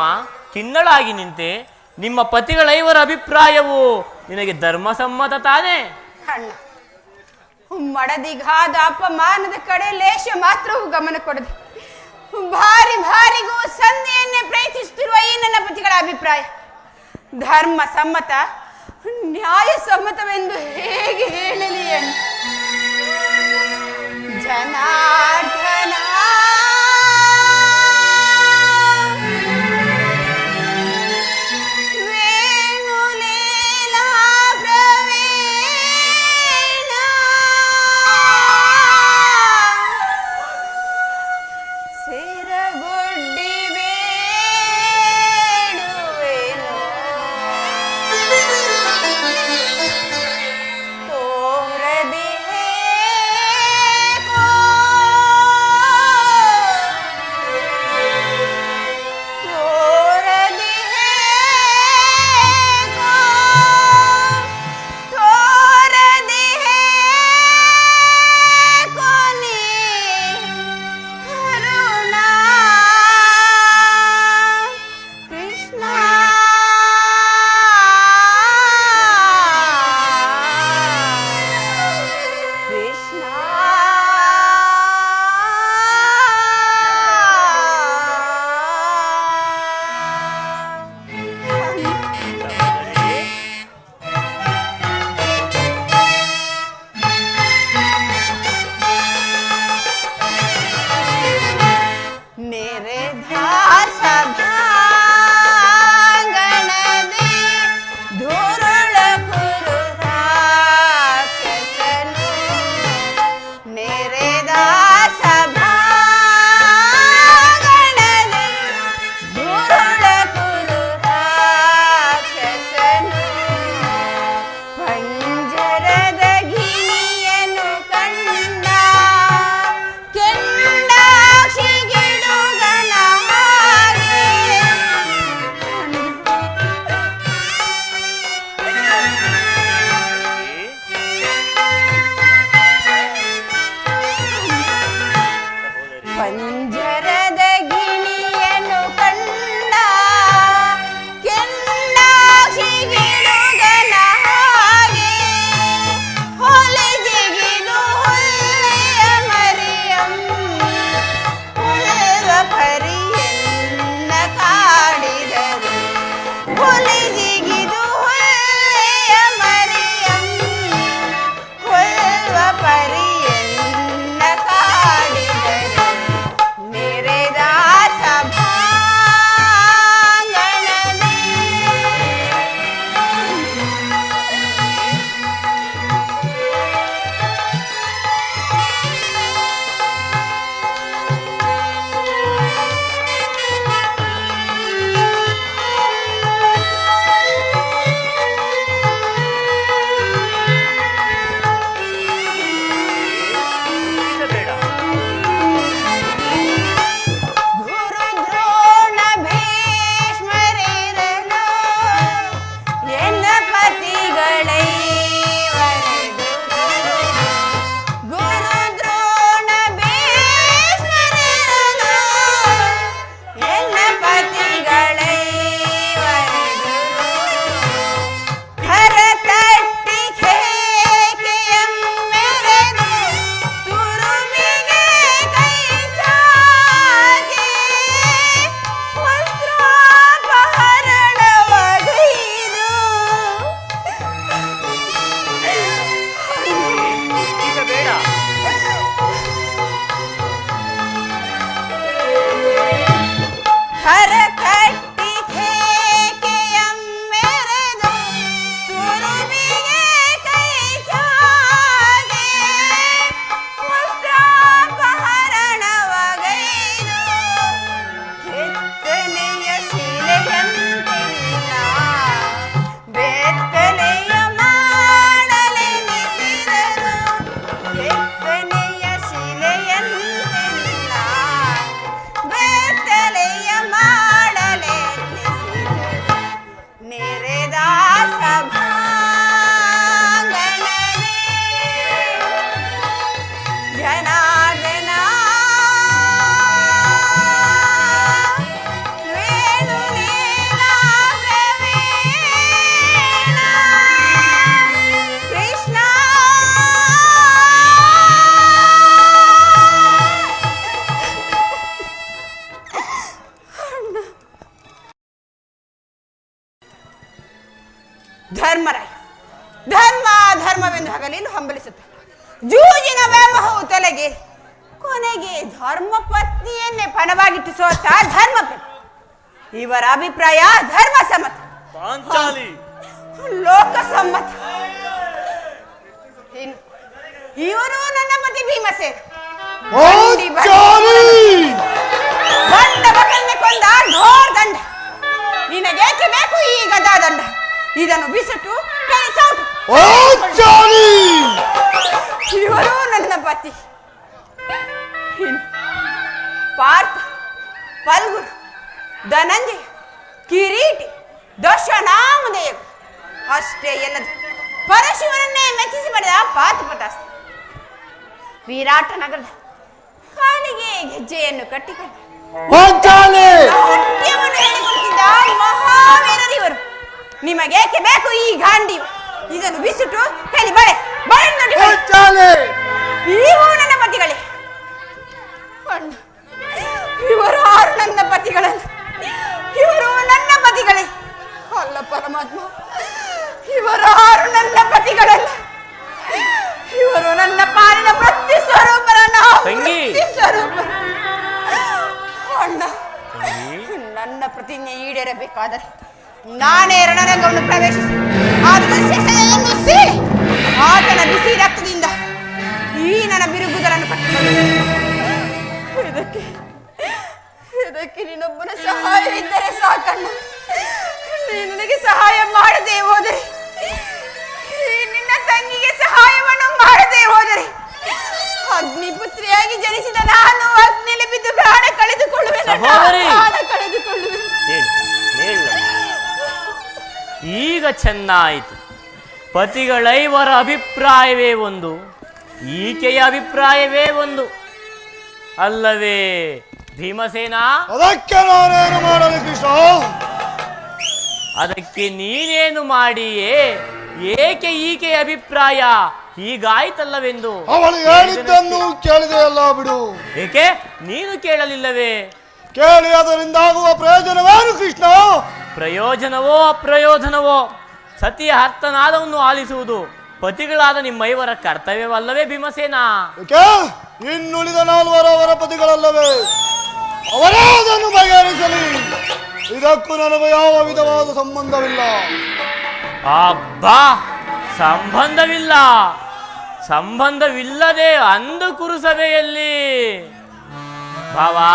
ಕಿನ್ನಳಾಗಿ ನಿಂತೆ ನಿಮ್ಮ ಪತಿಗಳೈವರ ಅಭಿಪ್ರಾಯವು ನಿನಗೆ ಧರ್ಮಸಮ್ಮತ ತಾನೇ? ಅಣ್ಣ, ಮಡದಿಗಾದ ಅಪಮಾನದ ಕಡೆ ಲೇಷ ಮಾತ್ರವೂ ಗಮನ ಕೊಡದೆ ಭಾರಿಗೂ ಸಂಧಿಯನ್ನೇ ಪ್ರಯತ್ನಿಸುತ್ತಿರುವ ಈ ನನ್ನ ಪತಿಗಳ ಅಭಿಪ್ರಾಯ ಧರ್ಮ ಸಮ್ಮತ, ನ್ಯಾಯ ಸಮ್ಮತವೆಂದು ಹೇಗೆ ಹೇಳಲಿ ಅಣ್ಣ? ಜನಾರ್ದನ ಕರಕಟ್ಟಿ ಮೆರೆದು ತುರುವಿಗೆ ಕೈ ಚಾದೆ ವಸ್ತ್ರಾಪಹರಣವಗೈದು ಕೆತ್ತನೆಯ ಶಿಲೆಯಂತಿಲ್ಲ ಬೆತ್ತಲೆಯ ಮಾಡಲೆನಿಸಿದರು ಕೆತ್ತನೆಯ ಶಿಲೆಯಂತಿಲ್ಲ ಬೆತ್ತಲೆಯ ಮಾಡಲೆನಿಸಿದರು ನೆರೆದ ಸಭಾಂಗಣವೇ ಜನಾರ್ದನ ಕೃಷ್ಣ ಧರ್ಮರಾಯ ಧರ್ಮ ಧರ್ಮವೆಂದು ಹಗಲಿಲು ಹಂಬಲಿಸುತ್ತ ಜೂಜಿನ ವ್ಯಾಮೋಹವು ತಲೆಗೆ ಕೊನೆಗೆ ಧರ್ಮಪತ್ನಿಯನ್ನೇ ಪಣವಾಗಿಟ್ಟು ಸೋತ ಧರ್ಮಪತಿ ಇವರ ಅಭಿಪ್ರಾಯ ಧರ್ಮ ಸಮ್ಮತ ಪಾಂಚಾಲಿ ಲೋಕಸಮ್ಮತ ಇನ್ನು ಇವರು ನನ್ನ ಪತಿ ಭೀಮಸೇನ ಬಂಡ ಬಕನ್ನೆ ಕೊಂದ ಘೋರ್ ದಂಡ ನಿನಗೇಕೆ ಬೇಕು ಈ ಗದಾದಂಡ ಇದನ್ನು ಬಿಸಿಟ್ಟು ಕೈ ಸೌಟು ಇವರು ನನ್ನ ಪತಿ ಇನ್ನು ಪಾರ್ಥ ಫಲ್ಗುಣ ಧನಂಜಯ ಕಿರೀಟಿ ದಶನಾಮಧೇಯ ಅಷ್ಟೇ ಎಲ್ಲದು ಪರಶಿವನನ್ನೇ ಮೆಚ್ಚಿಸಿ ಮಾಡಿದ ಪಾತುಪತಾಸ್ತ ವಿರಾಟ ನಗರದ ಕಾಲಿಗೆ ಗೆಜ್ಜೆಯನ್ನು ಕಟ್ಟಿಕೊಂಡು ನಾಟ್ಯವನ್ನು ಹೇಳಿಕೊಡುತ್ತಿದ್ದ ಮಹಾವೀರರಿವರು ನಿಮಗೇಕೆ ಬೇಕು ಈ ಗಾಂಡಿ ಇದನ್ನು ಬಿಸಿಟ್ಟು ಹೇಳಿ ಬಳೆ ಬಳೆ ನೋಡಿ ಇವು ನನ್ನ ಪತಿಗಳೇ ಅಣ್ಣ ಇವರಾರು ನನ್ನ ಪತಿಗಳಲ್ಲ ಇವರು ನನ್ನ ಪತಿಗಳೇ ಅಲ್ಲ ಪರಮಾತ್ಮ ಇವರಾರು ನನ್ನ ಪತಿಗಳಲ್ಲ ಇವರು ನನ್ನ ಪಾಲಿನ ಪ್ರತಿ ಸ್ವರೂಪರನ್ನ ಸ್ವರೂಪ ಅಣ್ಣ ನನ್ನ ಪ್ರತಿಜ್ಞೆ ಈಡೇರಬೇಕಾದರೆ ನಾನೇ ರಣರಂಗವನ್ನು ಪ್ರವೇಶಿಸಿ ಆತನ ಸೀಳಿ ಆತನ ಬಿಸಿ ರಕ್ತದಿಂದ ಈ ನನ್ನ ಬಿರುಗುದರನ್ನು ಕಟ್ಟಿಕೊಂಡು ಇದಕ್ಕೆ ನೀನೊಬ್ಬನ ಸಹಾಯವಿದ್ದರೆ ಸಾಕಣ್ಣ ನೀನು ನನಗೆ ಸಹಾಯ ಮಾಡದೆ ಹೋದರೆ ನಿನ್ನ ತಂಗಿಗೆ ಸಹಾಯವನ್ನು ಮಾಡದೆ ಹೋದರೆ ಅಗ್ನಿಪುತ್ರಿಯಾಗಿ ಜನಿಸಿದ ನಾನು ಅಗ್ನಿಲಿ ಬಿದ್ದು ಪ್ರಾಣ ಕಳೆದುಕೊಳ್ಳುವೆ ಪ್ರಾಣ ಕಳೆದುಕೊಳ್ಳುವೆ ಈಗ ಚೆನ್ನಾಯಿತು. ಪತಿಗಳೈವರ ಅಭಿಪ್ರಾಯವೇ ಒಂದು, ಈಕೆಯ ಅಭಿಪ್ರಾಯವೇ ಒಂದು ಅಲ್ಲವೇ ಭೀಮಸೇನ? ಅದಕ್ಕೆ ನಾನೇನು ಮಾಡಲಿ ಕೃಷ್ಣ? ಅದಕ್ಕೆ ನೀನೇನು ಮಾಡಿಯೇ? ಏಕೆ ಈಕೆಯ ಅಭಿಪ್ರಾಯ ಹೀಗಾಯ್ತಲ್ಲವೆಂದು ಅವಳು ಹೇಳಿದ್ದನ್ನು ಕೇಳಿದೆಯಲ್ಲ ಬಿಡು. ಏಕೆ ನೀನು ಕೇಳಲಿಲ್ಲವೇ? ಕೇಳಿ ಅದರಿಂದಾಗುವ ಪ್ರಯೋಜನವೇನು ಕೃಷ್ಣ? ಪ್ರಯೋಜನವೋ ಅಪ್ರಯೋಜನವೋ ಸತಿಯ ಹರ್ತನಾದವನ್ನು ಆಲಿಸುವುದು ಪತಿಗಳಾದ ನಿಮ್ಮೈವರ ಕರ್ತವ್ಯವಲ್ಲವೇ ಭೀಮಸೇನ? ಏಕೆ ಇನ್ನುಳಿದ ನಾಲ್ವರವರ ಪತಿಗಳಲ್ಲವೇ? ಅವರೇ ಅದನ್ನು ಬಗೆಹರಿಸಲಿ. ಇದಕ್ಕೂ ನನಗೂ ಯಾವ ವಿಧವಾದ ಸಂಬಂಧವಿಲ್ಲ. ಅಬ್ಬಾ, ಸಂಬಂಧವಿಲ್ಲ? ಸಂಬಂಧವಿಲ್ಲದೆ ಅಂದು ಕುರುಸಭೆಯಲ್ಲಿ ಭಾವಾ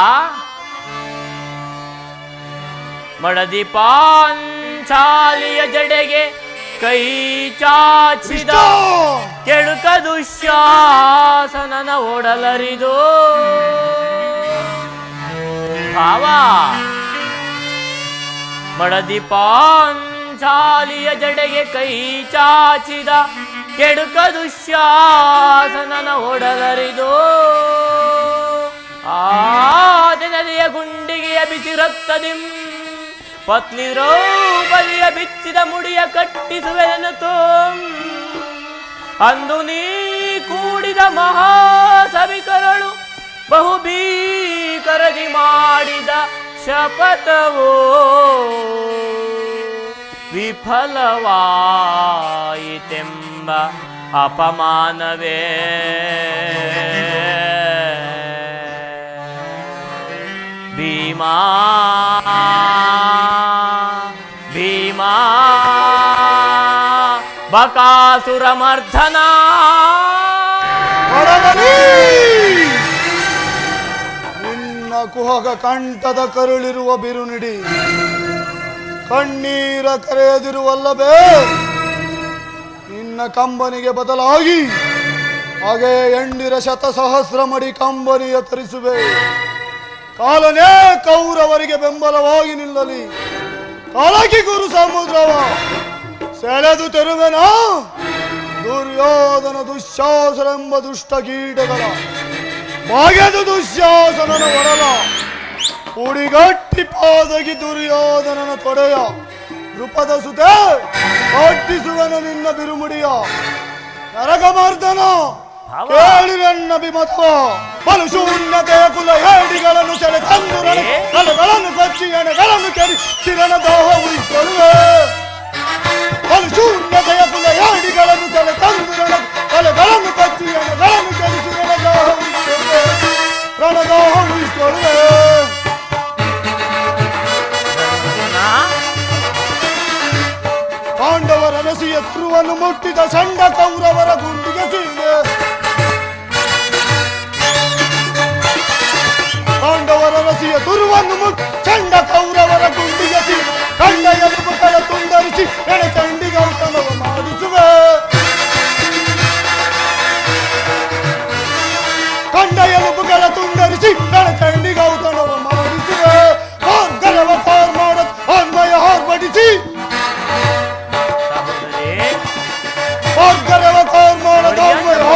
ಮಡದಿ ಪಾಂಚಾಲಿಯ ಜಡೆಗೆ ಕೈ ಚಾಚಿದ ಕೆಡುಕ ದುಶ್ಯಾಸನನ ಓಡಲರಿದು ಭಾವ. ಮಡದಿ ಪಾಂಚಾಲಿಯ ಜಡೆಗೆ ಕೈ ಚಾಚಿದ ಕೆಡುಕ ದುಶ್ಯಾಸನನ ಓಡಲರಿದು ಆದೆ ನದಿಯ ಗುಂಡಿಗೆಯ ಬಿಸಿ ರಕ್ತದಿಂ ಪತ್ನಿ ದ್ರೌಪದಿಯ ಬಿಚ್ಚಿದ ಮುಡಿಯ ಕಟ್ಟಿಸುವೆನು ತೋಂ ಅಂದು ನೀ ಕೂಡಿದ ಮಹಾಸಭಿಕರಳು ಬಹು ಭೀಕರದಿ ಮಾಡಿದ ಶಪಥವೋ ವಿಫಲವಾಯಿತೆಂಬ ಅಪಮಾನವೇ. ಭೀಮ ಭೀಮಾ ಭೀಮಾ ಬಕಾಸುರ ಮರ್ಧನ. ನಿನ್ನ ಕುಹಕ ಕಂಠದ ಕರುಳಿರುವ ಬಿರುನಿಡಿ ಕಣ್ಣೀರ ಕರೆಯದಿರುವಲ್ಲವೇ? ನಿನ್ನ ಕಂಬನಿಗೆ ಬದಲಾಗಿ ಹಾಗೆ ಎಂಡಿರ ಶತಸಹಸ್ರ ಮಡಿ ಕಂಬನಿಯ ತರಿಸುವೆ. ಕಾಲನೇ ಕೌರವರಿಗೆ ಬೆಂಬಲವಾಗಿ ನಿಲ್ಲಲಿ. ಕಾಲಕ್ಕೆ ಗುರು ಸಮುದ್ರವ ಸೆಳೆದು ತೆರುವೆನ. ದುರ್ಯೋಧನ ದುಶ್ಯಾಸನೆಂಬ ದುಷ್ಟ ಕೀಟಗಳ ಬಾಗೆದು ದುಶ್ಯಾಸನನ ಒಡಲ ಉಡಿಗಟ್ಟಿ ಪಾದಗಿ ದುರ್ಯೋಧನನ ತೊಡೆಯ ನೃಪದ ಸುತೆ ಕಟ್ಟಿಸುವನ ನಿನ್ನ ಬಿರುಮುಡಿಯ ನರಕಮರ್ದನ. ಕೇಳಿರನ್ನ ಬಿಮತ್ವ ಬಲು ಶೂನ್ಯತೆಯ ಕುಲ ಹೇಡಿಗಳನ್ನು ಸೆಳೆ ತಂದು ಕಲೆಗಳನ್ನು ಕಚ್ಚಿ ಎಣೆಗಳನ್ನು ಕೆಡಿ ಚಿರಣ ದಾಹ ಉಳಿಸಿಕೊಳ್ಳುವೆ. ಬಲು ಶೂನ್ಯತೆಯ ಕುಲ ಹೇಡಿಗಳನ್ನು ಸೆಳೆ ತಂದು ಕಲೆಗಳನ್ನು ಕಚ್ಚಿ ಎಣೆಗಳನ್ನು ಕೆಡಿ ಚಿರಣ ದಾಹ ಉಳಿಸಿಕೊಳ್ಳುವೆ. ರಣದಾಹ ಉಳಿಸಿಕೊಳ್ಳುವೆ. ಪಾಂಡವರ ರಸಿಯ ತುರುವನ್ನು ಮುಟ್ಟಿದ ಸಂಡ ಕೌರವರ ಗುಂಡಿಗೆ ಸೀಳೆ. ಪಾಂಡವರ ರಸಿಯ ತುರುವನ್ನು ಚಂಡ ಕೌರವರ ಗುಂಡಿಗೆ ಸೀಳೆ. ಕಂಡ ಎಲುಬುಗಳ ತುಂಡರಿಸಿ ಎಣೆ ಚಂಡಿಗೆ ಔತಣವ ಮಾಡಿಸುವೆ. ಕಂಡ ಎಲುಬುಗಳ ತುಂಡರಿಸಿ ಎಣೆ ಚಂಡಿಗೆ ಔತಣವ ಮಾಡಿಸುವೆ. ಗರವ ಪಾರ್ ಮಾಡ ಅನ್ವಯ ಹಾರ್ಪಡಿಸಿ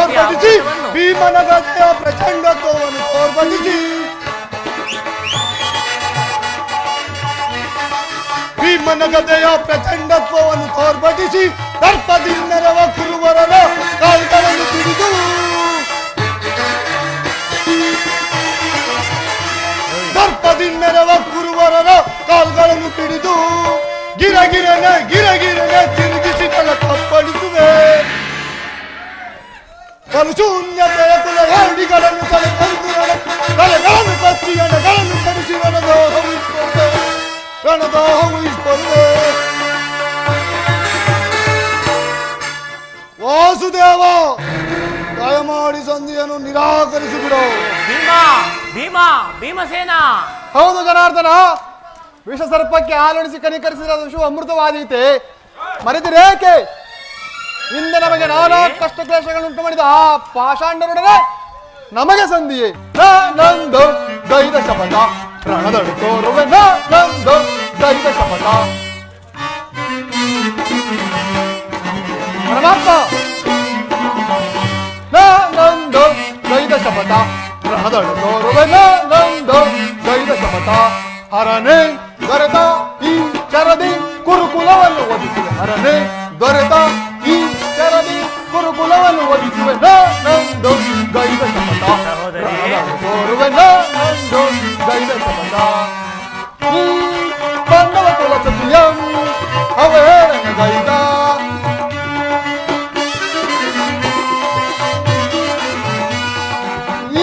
ಹೊರಬಡಿಸಿ ಭೀಮನ ಗದೆಯ ಪ್ರಚಂಡತ್ವವನ್ನು ತೋರ್ಪಡಿಸಿ ಭೀಮನ ಗದೆಯ ಪ್ರಚಂಡತ್ವವನ್ನು ತೋರ್ಪಡಿಸಿ ದರ್ಪದಿಂದರವ ಕುರುವರರ ಕಾಲ್ಗಳನ್ನು ಹಿಡಿದು ದರ್ಪದಿಂದರವ ಕುರುವರರ ಕಾಲ್ಗಳನ್ನು ಹಿಡಿದು ಗಿರಗಿರನೆ ತಿರುಗಿಸಿ ತಲ ತಪ್ಪಡಿಸುವೆ. ಬಲು ಶೂನ್ಯತೆಯ ಕುಲ ಹೇಡಿಗಳನ್ನು ತಲೆಗಳನ್ನು ಕಚ್ಚಿ ಎಣೆಗಳನ್ನು ಕಡಿಸಿ ರಣದಾಹ ಉಳಿಸಿಕೊಳ್ಳುವೆ. ವಾಸುದೇವ ದಯಮಾಡಿ ಸಂಧಿಯನ್ನು ನಿರಾಕರಿಸಿಬಿಡು. ಭೀಮಸೇನ. ಹೌದು ಜನಾರ್ದನ, ವಿಷ ಸರ್ಪಕ್ಕೆ ಹಾಲುಣಿಸಿ ಕನಿಕರಿಸಿದ ವಿಷ ಅಮೃತವಾದೀತೆ ಮರೆತಿರೇಕೆ? ಇಂದ ನಮಗೆ ನಾನಾ ಕಷ್ಟ ಕ್ಲೇಶಗಳುಂಟು ಮಾಡಿದ ಆ ಪಾಷಾಂಡರೊಡನೆ ನಮಗೆ ಸಂಧಿಯೇ. ನಂದು ದೈದ ಶಪಥ ರಣದಳು ತೋರುವೆ. ನಂದು ದೈದ ಶಪಥ. ಪರಮಾತ್ಮ ನಂದು ದೈದ ಶಪಥ ರಣದಳು ತೋರುವೆ. ನಂದು ದೈದ ಶಪಥ. ಹರನೆ ದೊರೆತ ಈ ಚರದಿ ಕುರುಕುಲವನ್ನು ಒದಿಸುವೆ. ಹರನೆ ದೊರೆತ ಈ ಚರದಿ ಕುರುಕುಲವನ್ನು ಒದಿಸುವೆ. ನಂದು ಗೈದ ಶಪಥ ತೋರುವೆ. ನಂದು ಗೈದ ಶಪಥ. ಈ ಪಾಂಡವ ಕುಲ ಸತಿಯಂ ಅವಹೇಳನ ಗೈದ.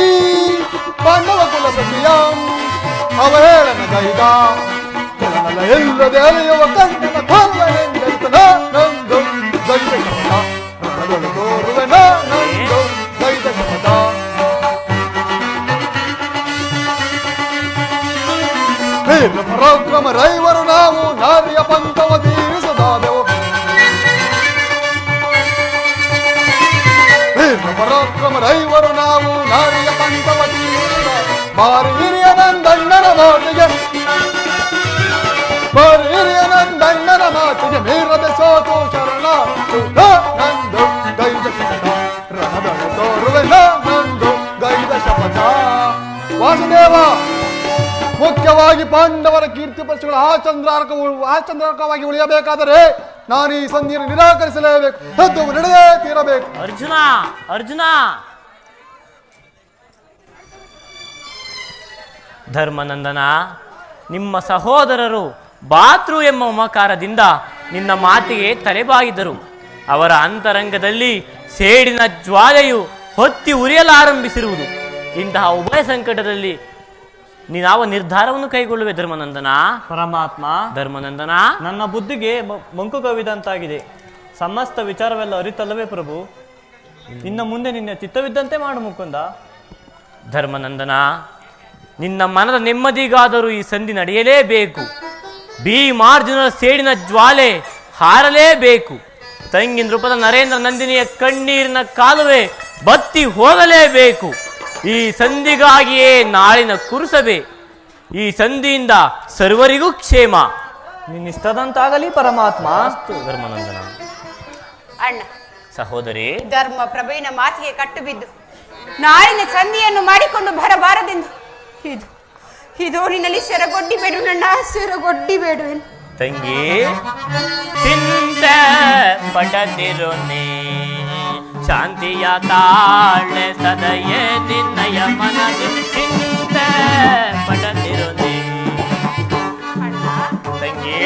ಈ ಪಾಂಡವ ಕುಲ ಸತಿಯಂ ಅವಹೇಳನ ಗೈದ. ಕೊಲನಲ ಎಲ್ಲದೆ ಅಲೆಯುವ ಕಣ್ಣನ ಕೊಲ್ಲನೆಂದೆಂತನ. ನಂದು ಗೈದ ಶಪಥ ರಣದಳು ತೋರುವೆ. ನಂದು ಗೈದ ಶಪಥ. ವೀರ ಪರಾಕ್ರಮ ರೈವರು ನಾವು ನಾರಿಯ ಪಂಥವ ತೀರಿಸದಾದೆವು. ವೀರ ಪರಾಕ್ರಮ ರೈವರು ನಾವು ನಾರಿಯ ಪಂಥವ ತೀರಿಸದ ಬಾರಿ ಹಿರಿಯ ನಂದಣ್ಣನ ಮಾತಿಗೆ ಹಿರಿಯನಂದಣ್ಣನ ಮಾತಿಗೆ ಮೀರದೆ ಸೋತು ಶರಣ. ನಂದು ಗೈದ ಶಪಥ ರಣದಳು ತೋರುವೆ. ನಂದು ಗೈದ ಶಪಥ. ವಾಸುದೇವ, ಮುಖ್ಯವಾಗಿ ಪಾಂಡವರ ಕೀರ್ತಿ ಪ್ರತಿಗಳು ಆಚಂದ್ರಾರ್ಕವಾಗಿ ಉಳಿಯಬೇಕಾದರೆ ನಾನು ಈ ಸಂಧಿಯನ್ನು ನಿರಾಕರಿಸಲೇಬೇಕು. ತದ್ದು ನಡೆದೇ ತೀರಬೇಕು. ಅರ್ಜುನ ಧರ್ಮನಂದನ, ನಿಮ್ಮ ಸಹೋದರರು ಬಾತೃ ಎಂಬ ಮಮಕಾರದಿಂದ ನಿನ್ನ ಮಾತಿಗೆ ತಲೆಬಾಗಿದ್ದರು. ಅವರ ಅಂತರಂಗದಲ್ಲಿ ಸೇಡಿನ ಜ್ವಾಲೆಯು ಹೊತ್ತಿ ಉರಿಯಲಾರಂಭಿಸಿರುವುದು. ಇಂತಹ ಉಭಯ ಸಂಕಟದಲ್ಲಿ ನೀನಾವ ನಿರ್ಧಾರವನ್ನು ಕೈಗೊಳ್ಳುವೆ ಧರ್ಮನಂದನ? ಪರಮಾತ್ಮ, ಧರ್ಮನಂದನ, ನನ್ನ ಬುದ್ಧಿಗೆ ಮಂಕು ಕವಿದಂತಾಗಿದೆ. ಸಮಸ್ತ ವಿಚಾರವೆಲ್ಲ ಅರಿತಲ್ಲವೇ ಪ್ರಭು? ಇನ್ನು ಮುಂದೆ ನಿನ್ನ ಚಿತ್ತವಿದ್ದಂತೆ ಮಾಡು ಮುಕುಂದ. ಧರ್ಮನಂದನ, ನಿನ್ನ ಮನದ ನೆಮ್ಮದಿಗಾದರೂ ಈ ಸಂಧಿ ನಡೆಯಲೇಬೇಕು. ಭೀಮಾರ್ಜುನರ ಸೇಡಿನ ಜ್ವಾಲೆ ಹಾರಲೇಬೇಕು. ತಂಗಿ ನೃಪದ ನರೇಂದ್ರ ನಂದಿನಿಯ ಕಣ್ಣೀರಿನ ಕಾಲುವೆ ಬತ್ತಿ ಹೋಗಲೇಬೇಕು. ಈ ಸಂಧಿಗಾಗಿಯೇ ನಾಳಿನ ಕುರುಸಬೆ. ಈ ಸಂಧಿಯಿಂದ ಸರ್ವರಿಗೂ ಕ್ಷೇಮ. ನಿನ್ನಿಷ್ಟದಂತಾಗಲಿ ಪರಮಾತ್ಮ. ಧರ್ಮನಂದನ. ಅಣ್ಣ, ಸಹೋದರಿ, ಧರ್ಮ ಪ್ರಭುವಿನ ಮಾತಿಗೆ ಕಟ್ಟು ಬಿದ್ದು ನಾಳಿನ ಸಂಧಿಯನ್ನು ಮಾಡಿಕೊಂಡು ಬರಬಾರದೆಂದು ಇದು ನಿನ್ನಲ್ಲಿ ಸೆರಗೊಡ್ಡಿ ಬೇಡು ನನ್ನ, ಸೆರಗೊಡ್ಡಿ ಬೇಡುವೆನು. ತಂಗಿ, ಚಿಂತೆ ಪಡದಿರು ನೀ, ಶಾಂತಿಯ ತಾಳೆ ಸದಯೇ ನಿನ್ನಯ ಮನದಿ. ಚಿಂತೆ ಪಡದಿರು ನೀ ತಂಗಿ.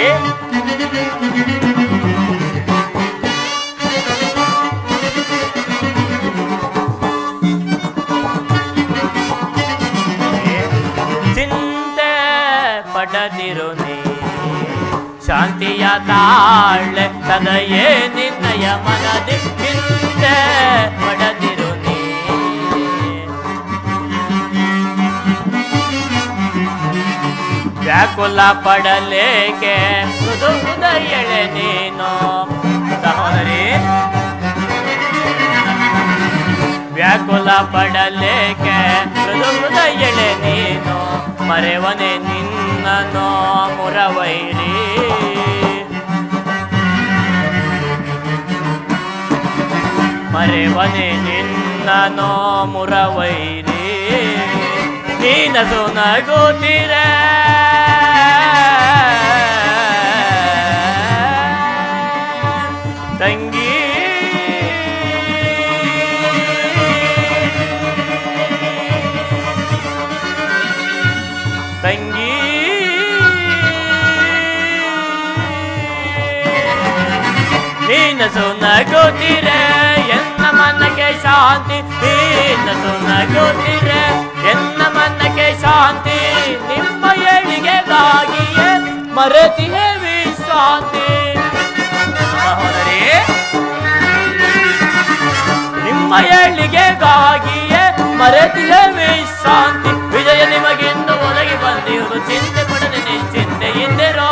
ಚಿಂತೆ ಪಡದಿರು ನೀ, ಶಾಂತಿಯ ತಾಳೆ ಸದಯೇ ನಿನ್ನಯ ಮನದಿ. ಚಿಂತೆ ಪಡದಿರು ನೀ. ವ್ಯಾಕುಲ ಪಡಲೇಕೆ ಮೃದು ಹೃದಯಳೆ ನೀನು. ಸಹೋದರಿ, ವ್ಯಾಕುಲ ಪಡಲೇಕೆ ಮೃದು ಹೃದಯಳೆ ನೀನು. ಮರೆವನೆ ನಿನ್ನನೋ ಮುರವೈರಿ, ಮರೆವನೆ ನಿನ್ನನೋ ಮುರವೈರಿ. ನೀನಸು ನಗುತ್ತಿರ ತಂಗಿ. ತಂಗಿ, ನೀನಸು ನಗುತ್ತಿರೆ ಎನ್ನ ಮನಕ್ಕೆ ಶಾಂತಿ. ನೀನಸು ನಗುತ್ತಿರೆ ಎನ್ನ ಮನಕ್ಕೆ ಶಾಂತಿ. ನಿಮ್ಮ ಏಳಿಗೆಗಾಗಿಯೇ ಮರೆತಿಯೇ ವಿಶ್ರಾಂತಿ. ಸಹೋದರಿ, ನಿಮ್ಮ ಏಳಿಗೆಗಾಗಿಯೇ ಮರೆತಿಯೇ ವಿಶ್ರಾಂತಿ. ವಿಜಯ ನಿಮಗಿಂದು ಒದಗಿ ಬಂದಿರು, ಚಿಂತೆ ಪಡದೆ ನಿಶ್ಚಿಂತೆಯಿಂದಿರೋ.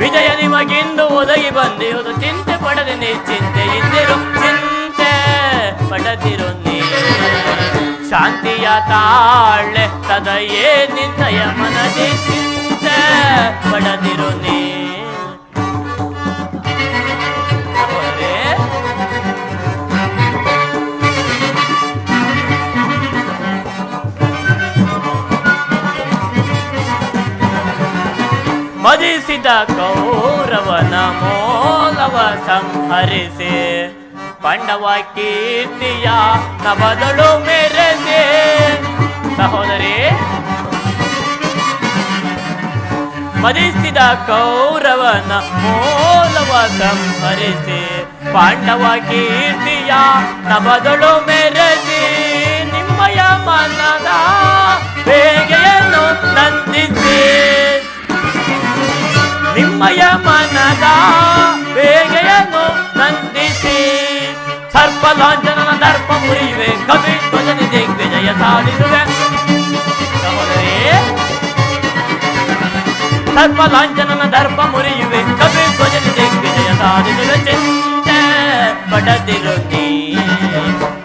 ವಿಜಯ ನಿಮಗಿಂದು ಒದಗಿ ಬಂದಿರುವುದು, ಚಿಂತೆ ಪಡದೆ ನಿಶ್ಚಿಂತೆಯಿಂದಿರು. ಚಿಂತೆ ಪಡದಿರು ನೀ, ಶಾಂತಿಯ ತಾಳೆ ಸದಯೇ ನಿನ್ನಯ ಮನದಿ. ಚಿಂತೆ ಪಡದಿರು ನೀ. ಮದಿಸಿದ ಕೌರವನ ಮೂಲವ ಸಂಹರಿಸಿ, ಪಾಂಡವ ಕೀರ್ತಿಯ ನವದಳು ಮೆರೆಸಿ. ಸಹೋದರಿ, ಮದಿಸಿದ ಕೌರವನ ಮೂಲವ ಸಂಹರಿಸಿ, ಪಾಂಡವ ಕೀರ್ತಿಯ ನವದಳು ಮೆರೆಸಿ. ನಿಮ್ಮಯ ಮನದ ಬೇಗೆಯನ್ನು ನಂದಿಸಿ, ನಿಮ್ಮಯ ಮನದ ಬೇಗೆಯನ್ನು ನಂದಿಸಿ. ಸರ್ಪಲಾಂಛನನ ದರ್ಪ ಮುರಿಯುವೆ, ಕವಿ ಧ್ವಜನಿ ದಿಗ್ವಿಜಯ ಸಾಧಿಸುವೆ. ಸಹೋದರಿ, ಸರ್ಪಲಾಂಛನನ ದರ್ಪ ಮುರಿಯುವೆ, ಕವಿ ಧ್ವಜನಿ ದಿಗ್ವಿಜಯ ಸಾಧಿಸುವೆ. ಚಿಂತೆ ಪಡದಿರು ನೀ,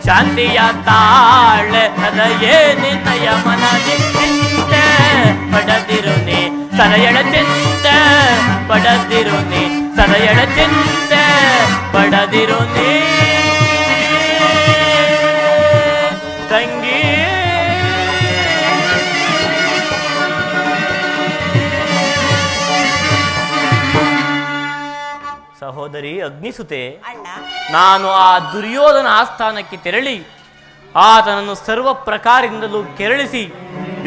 ಶಾಂತಿಯ ತಾಳೆ ಸದಯೇ ನಿನ್ನಯ ಮನದಿ. ಚಿಂತೆ ಪಡದಿರು ನೀ, ಸದಯಳ ಚಿಂತೆ ಪಡದಿರು ನೀ. ಸದಯಳ ಚಿಂತೆ ಪಡದಿರು ನೀ ತಂಗಿ. ಸಹೋದರಿ ಅಗ್ನಿಸುತೆ, ಅಣ್ಣ, ನಾನು ಆ ದುರ್ಯೋಧನ ಆಸ್ಥಾನಕ್ಕೆ ತೆರಳಿ ಆತನನ್ನು ಸರ್ವ ಪ್ರಕಾರದಿಂದಲೂ ಕೆರಳಿಸಿ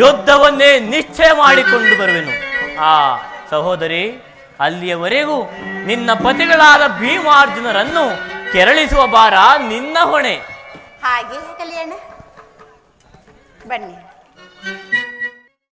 ಯುದ್ಧವನ್ನೇ ನಿಶ್ಚಯ ಮಾಡಿಕೊಂಡು ಬರುವೆನು. ಆ ಸಹೋದರಿ, ಅಲ್ಲಿಯವರೆಗೂ ನಿನ್ನ ಪತಿಗಳಾದ ಭೀಮಾರ್ಜುನರನ್ನು ಕೆರಳಿಸುವ ಭಾರ ನಿನ್ನ ಹೊಣೆ. ಹಾಗೆ ಕಲ್ಯಾಣ. ಬನ್ನಿ